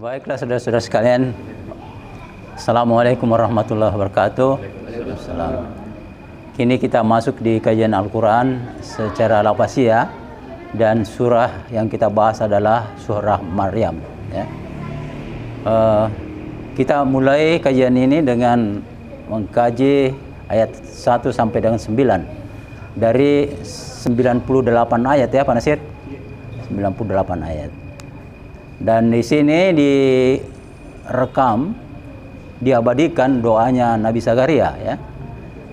Baiklah saudara-saudara sekalian, Assalamualaikum warahmatullahi wabarakatuh. Assalam. Kini kita masuk di kajian Al-Quran secara lafaziyah dan surah yang kita bahas adalah surah Maryam. Ya. Kita mulai kajian ini dengan mengkaji ayat 1 sampai dengan 9 dari 98 ayat ya Pak Nasir, 98 ayat. Dan di sini direkam, diabadikan doanya Nabi Zakaria ya.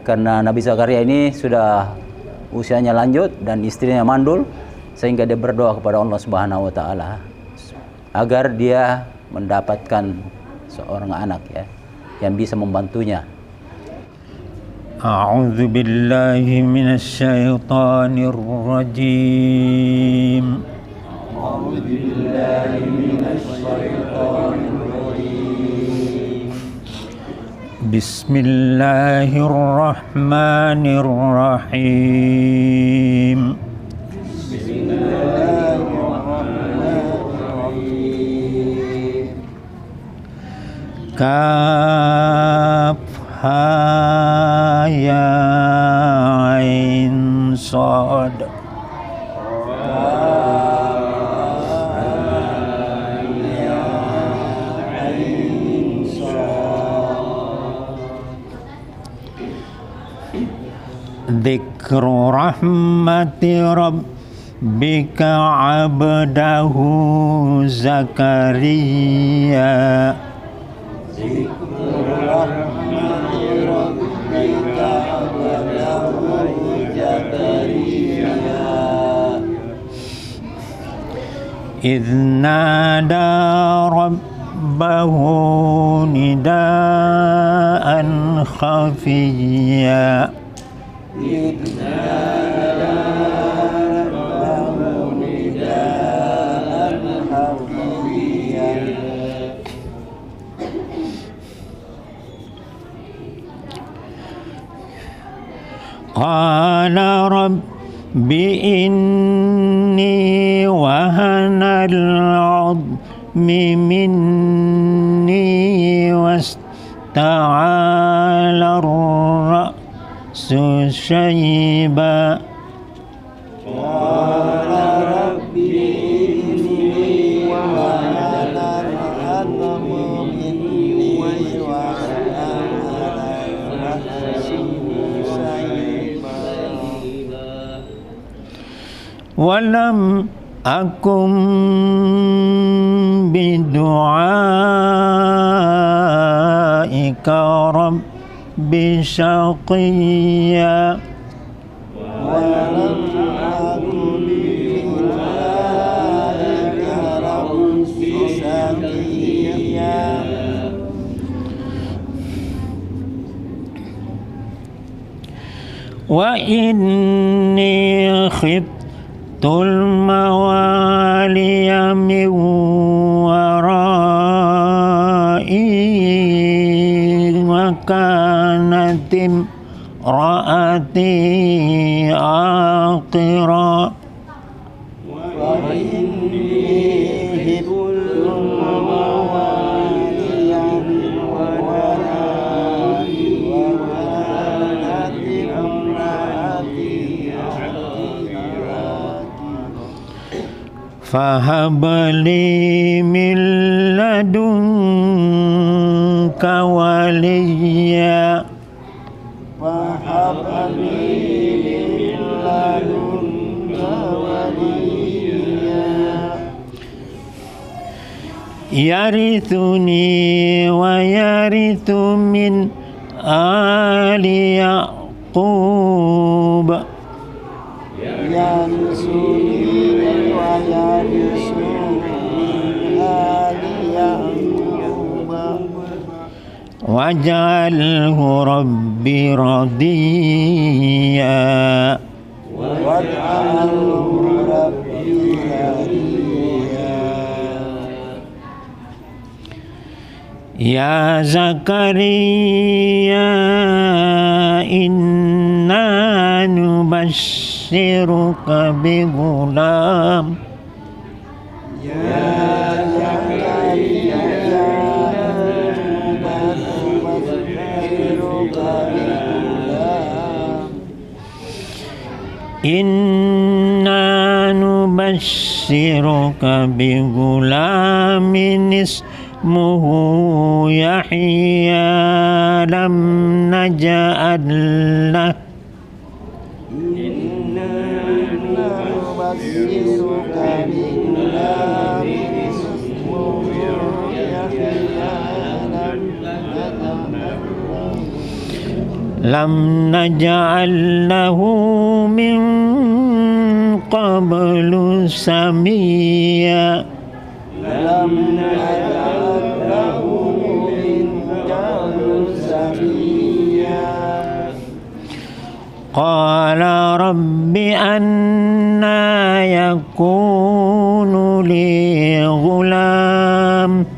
Karena Nabi Zakaria ini sudah usianya lanjut dan istrinya mandul, sehingga dia berdoa kepada Allah Subhanahu wa taala agar dia mendapatkan seorang anak ya yang bisa membantunya. A'udzu billahi minasy syaithanir rajim. أعوذ بالله من الشيطان الرجيم بسم الله الرحمن الرحيم بسم الله الرحمن الرحيم كافها يا عين صاد Dzikru rahmati rabbika abdahu Zakaria. Dzikru rahmati rabbika abdahu Zakaria. Idh nada rabbahu nidaan khafiyya. Qala rabbi inni wahana al-'azmi minni wasta'ala ar-ra'su shayba. Qala rabbi inni wahana al-'azmu minni wasta'ala ar-ra'su walam akum bidu'aika rabbi syaqiyya. Walam akum bidu'aika rabbi syaqiyya. Wa inni khiftul mawaliya min warai wa kanat imraati aqira. Wa inni khiftul mawaliya min warai wa kanat imraati fahabli min ladunka waliya. Fahabli min ladunka waliya. Yarithuni wa yarithu min ali Yaqub. Yarithuni waj'alhu rabbi radiya. Waj'alhu rabbi radiya. Ya Zakaria inna nubashshiruka bi ghulam. Ya Zakaria Inna nubashiruka bigulamin ismuhu Yahya lam naj'al lahu lam naj'al lahu min qablu samia. Qala rabbi anna yakunu li ghulam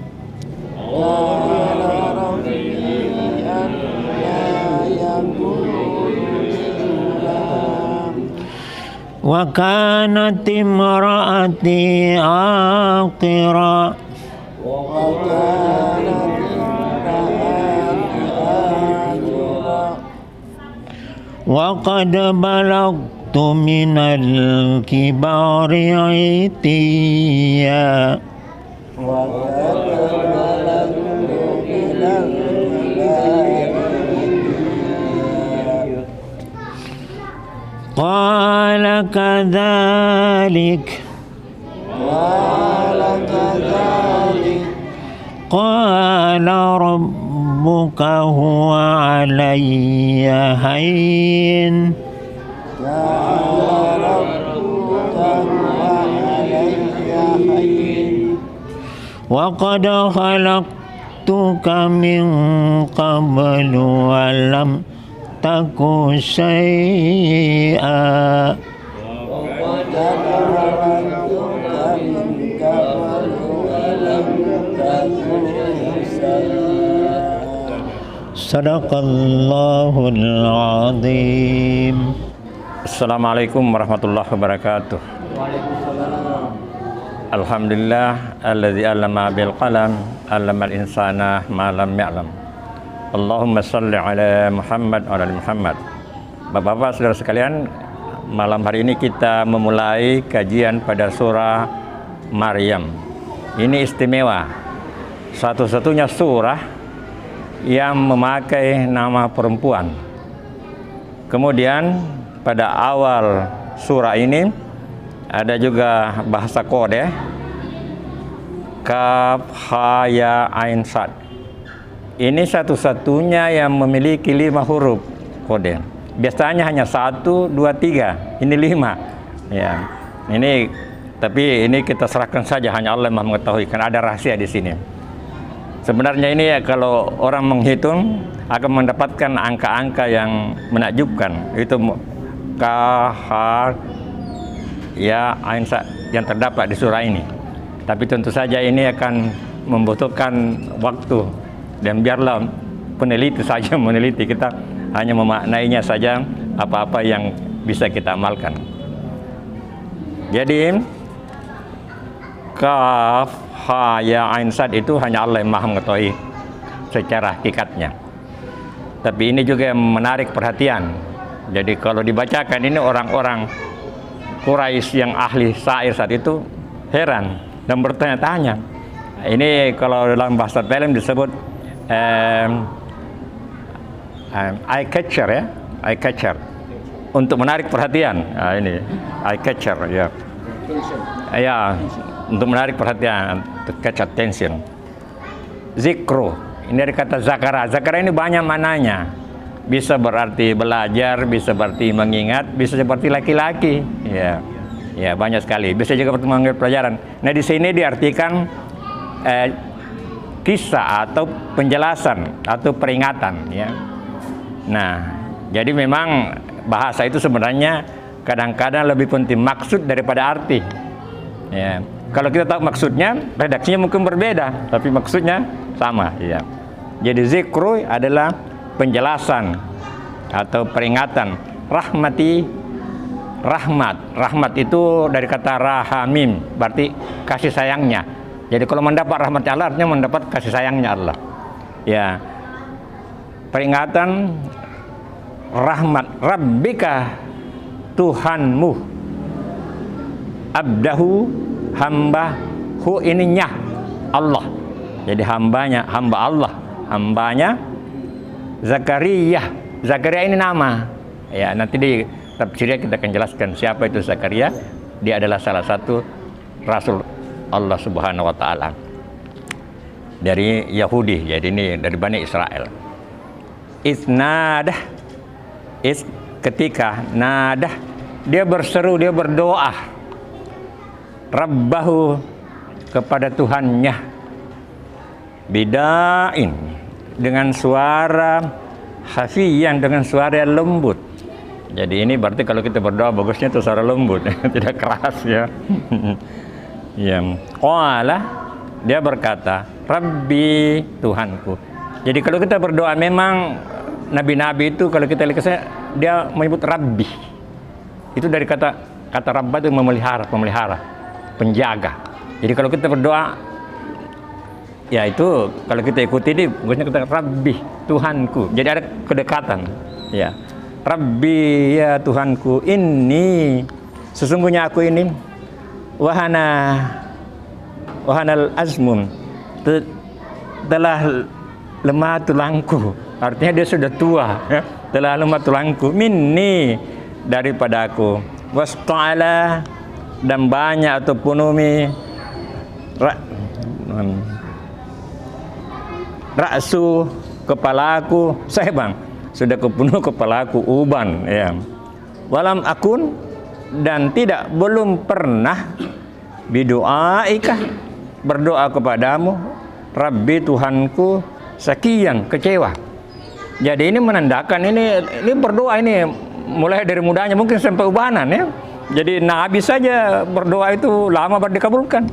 wa kanat imraati aqira wa qad balagtu minal kibari itiya. Qala kadzalik qala rabbuka huwa alayya hayyin wa qad khalaqtuka min qablu wa lam taku syai'a. Sadaqallahul azim. Assalamualaikum warahmatullahi wabarakatuh. Alhamdulillah alladzi 'allama bil qalam 'allamal insana ma lam ya'lam. Allahumma shalli ala Muhammad wa ala Muhammad. Bapak-bapak, saudara sekalian, malam hari ini kita memulai kajian pada surah Maryam. Ini istimewa, satu-satunya surah yang memakai nama perempuan. Kemudian pada awal surah ini ada juga bahasa kode Kaf Ha Ya Ain Sad. Ini satu-satunya yang memiliki 5 huruf kode. Biasanya hanya 1, 2, 3. Ini 5. Ya. Ini tapi ini kita serahkan saja, hanya Allah yang mengetahui, karena ada rahasia di sini. Sebenarnya ini ya, kalau orang menghitung akan mendapatkan angka-angka yang menakjubkan. Itu Kaf Ha Ya Ain Sad yang terdapat di surah ini. Tapi tentu saja ini akan membutuhkan waktu, dan biarlah peneliti saja meneliti, kita hanya memaknainya saja apa-apa yang bisa kita amalkan. Jadi Kaf Ha Ya Ain Sad itu hanya Allah yang maha mengetahui secara hakikatnya. Tapi ini juga yang menarik perhatian. Jadi kalau dibacakan ini, orang-orang Quraisy yang ahli syair saat itu heran dan bertanya-tanya. Ini kalau dalam bahasa film disebut eye catcher ya, eye catcher, untuk menarik perhatian. Nah, ini eye catcher ya, ya, untuk menarik perhatian, to catch attention. Zikru, ini dari kata zakara. Zakara ini banyak mananya. Bisa berarti belajar, bisa berarti mengingat, bisa seperti laki-laki. Ya, ya, banyak sekali. Bisa juga berarti mengambil pelajaran. Nah, di sini diartikan kisah atau penjelasan atau peringatan. Ya. Nah, jadi memang bahasa itu sebenarnya kadang-kadang lebih penting maksud daripada arti. Ya. Kalau kita tahu maksudnya, redaksinya mungkin berbeda, tapi maksudnya sama. Ya. Jadi zikru adalah penjelasan atau peringatan. Rahmati, rahmat. Rahmat itu dari kata rahamim, berarti kasih sayangnya. Jadi kalau mendapat rahmat Allah, artinya mendapat kasih sayangnya Allah. Ya. Peringatan rahmat Rabbika Tuhanmu, abdahu, hamba, hu ininya Allah. Jadi hambanya, hamba Allah, hambanya Zakaria. Zakaria ini nama. Ya, nanti di tafsirnya kita akan jelaskan siapa itu Zakaria. Dia adalah salah satu rasul Allah Subhanahu wa taala dari Yahudi. Jadi ini dari Bani Israel. Isnadah, ketika nadah, dia berseru, dia berdoa Rabbahu, kepada Tuhannya, bidain, dengan suara khafiyan, dengan suara yang lembut. Jadi ini berarti kalau kita berdoa bagusnya itu suara lembut, tidak keras ya. Ya, qala, dia berkata, Rabbi, Tuhanku. Jadi kalau kita berdoa memang nabi-nabi itu kalau kita lihat dia menyebut Rabbi. Itu dari kata Rabbah itu memelihara, penjaga. Jadi kalau kita berdoa, ya itu kalau kita ikuti ini bagusnya kita Rabbi, Tuhanku. Jadi ada kedekatan. Ya, Rabbi, ya Tuhanku, ini sesungguhnya aku ini wahanal azmun, telah lemah tulangku. Artinya dia sudah tua, ya? Telah lemah tulangku, minni, daripada aku, wasta'ala, dan banyak atau punumi ra'su, kepalaku, saya bang sudah kepenuh kepalaku uban, ya. Walam akun, dan belum pernah bidu'aika, berdoa kepadamu Rabbi, Tuhanku, sakian, kecewa. Jadi ini menandakan ini berdoa ini mulai dari mudanya mungkin sampai ubanan, ya. Jadi nabi saja berdoa itu lama baru dikabulkan.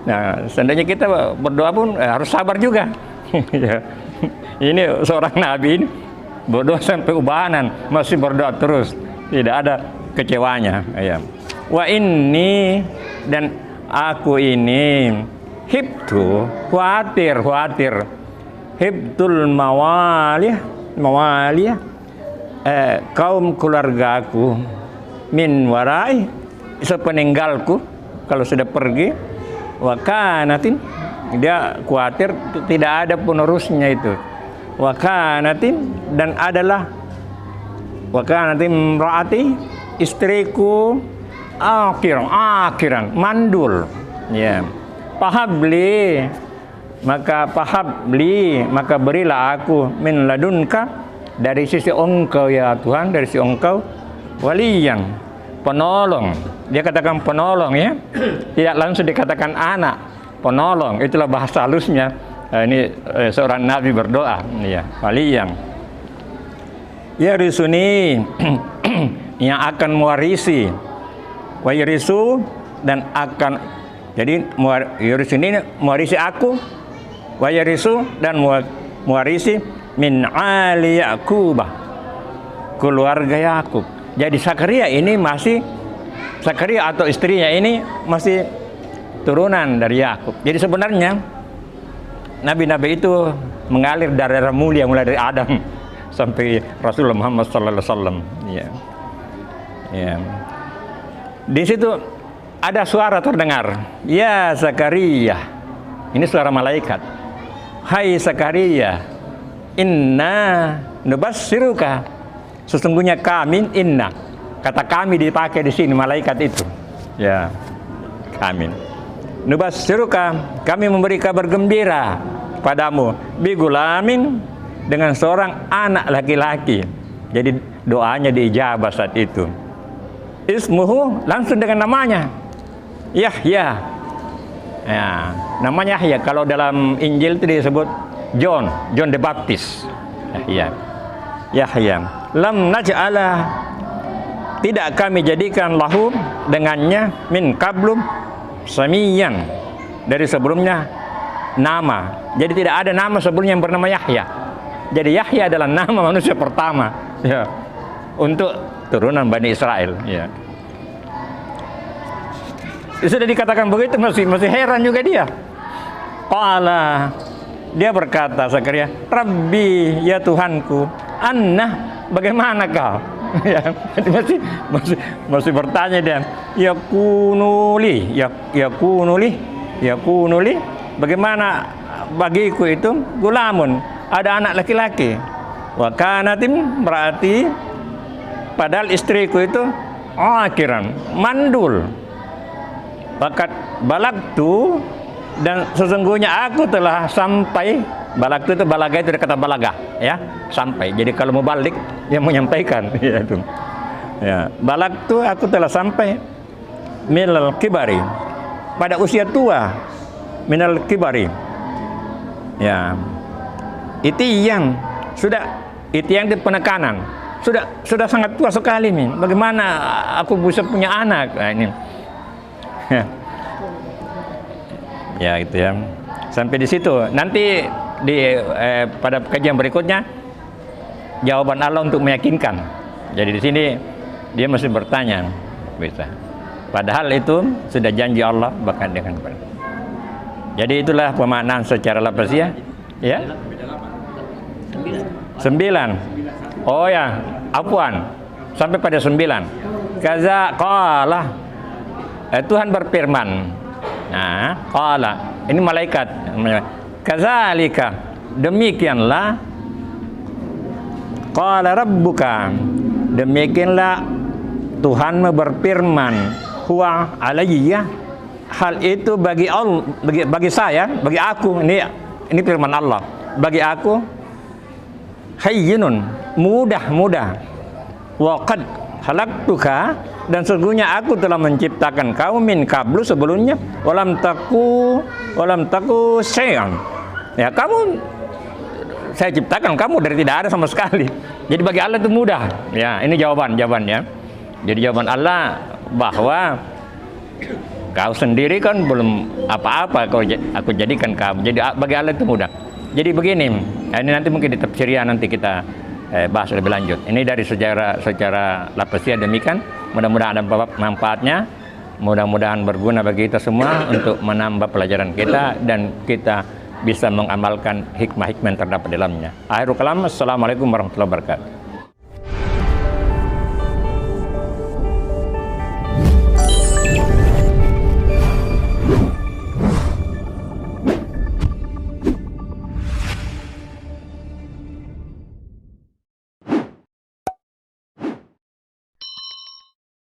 Nah, seandainya kita berdoa pun harus sabar juga. Ini seorang nabi ini berdoa sampai ubanan, masih berdoa terus, tidak ada kecewanya. Ya. Wa inni, dan aku ini hibtu, khawatir, hibtul mawaliyah, kaum keluargaku, min warai, sepeninggalku kalau sudah pergi, wakanatin, dia khawatir tidak ada penerusnya itu, wakanatin, dan adalah wakanatin raati, istriku, akhiran, mandul, ya. Pahabli, maka berilah aku min ladunka, dari sisi engkau ya Tuhan, dari sisi engkau, waliyan, penolong. Dia katakan penolong, ya, tidak langsung dikatakan anak, penolong. Itulah bahasa halusnya. Ini seorang nabi berdoa, ya, waliyan. Ya risuni, yang akan mewarisi, wa yarisu, dan akan, jadi yarisu ini mewarisi aku, wa yarisu, dan mewarisi min ali Yakub, keluarga Yakub. Jadi Zakaria ini masih, Zakaria atau istrinya ini masih turunan dari Yakub. Jadi sebenarnya nabi-nabi itu mengalir dari darah mulia, mulai dari Adam sampai Rasulullah Muhammad sallallahu alaihi wasallam. Ya. Ya. Di situ ada suara terdengar, ya Zakaria. Ini suara malaikat. Hai Zakaria, inna nubassiruka, sesungguhnya kami, inna, kata kami dipakai di sini malaikat itu, ya, kami. Nubassiruka, kami memberi kabar gembira padamu, bigulamin, dengan seorang anak laki-laki. Jadi doanya diijabah saat itu. Ismuhu, langsung dengan namanya, Yahya. Ya, namanya Yahya. Kalau dalam Injil itu disebut John the Baptist. Yahya. Lam naj'ala, tidak kami jadikan lahu, dengannya, min qablum, samiyan, dari sebelumnya nama. Jadi tidak ada nama sebelumnya yang bernama Yahya. Jadi Yahya adalah nama manusia pertama, ya, untuk turunan Bani Israel, ya. Sudah dikatakan begitu masih heran juga dia. Qala, dia berkata Zakaria, Rabbi, ya Tuhanku, anna, bagaimana kau? Ya, masih bertanya dia. Yakunuli. Bagaimana bagiku itu gulamun, ada anak laki-laki. Wa kanatim berarti padahal istriku itu akhiran, mandul. Bakat balagtu, dan sesungguhnya aku telah sampai. Balagtu itu balaga itu dari kata balaga, ya, sampai. Jadi kalau mau balik, yang menyampaikan, ya itu. Ya, balagtu aku telah sampai minal kibari, pada usia tua, minal kibari. Ya, itu yang di penekanan. Sudah sangat tua sekali nih. Bagaimana aku bisa punya anak? Nah, ini. Ya, gitu ya. Sampai di situ. Nanti pada kajian berikutnya jawaban Allah untuk meyakinkan. Jadi di sini dia masih bertanya, bisa. Padahal itu sudah janji Allah bahkan dengan benar. Jadi itulah pemaknaan secara lafaziyah, ya. 9. Oh ya, afwan. Sampai pada 9. Kaza qala. Tuhan berfirman. Nah, qala. Ini malaikat. Kazalika, demikianlah. Qala rabbuka, demikianlah Tuhanmu berfirman. Huwa alayya, hal itu bagi Allah, bagi saya, bagi aku. Ini firman Allah. Bagi aku hayyinun, mudah. Wa qad khalaqtuka, dan sesungguhnya aku telah menciptakan kau min qablu sebelumnya, walam taku syai'an. Ya, saya ciptakan kamu dari tidak ada sama sekali. Jadi bagi Allah itu mudah. Ya, ini jawabannya. Jadi jawaban Allah bahwa kau sendiri kan belum apa-apa, aku jadikan kamu. Jadi bagi Allah itu mudah. Jadi begini, ini nanti mungkin di tafsirnya nanti kita bahas lebih lanjut. Ini dari secara lapasnya demikian. Mudah-mudahan ada manfaatnya. Mudah-mudahan berguna bagi kita semua untuk menambah pelajaran kita dan kita bisa mengamalkan hikmah-hikmah yang terdapat dalamnya. Akhirul kalam, assalamualaikum warahmatullahi wabarakatuh.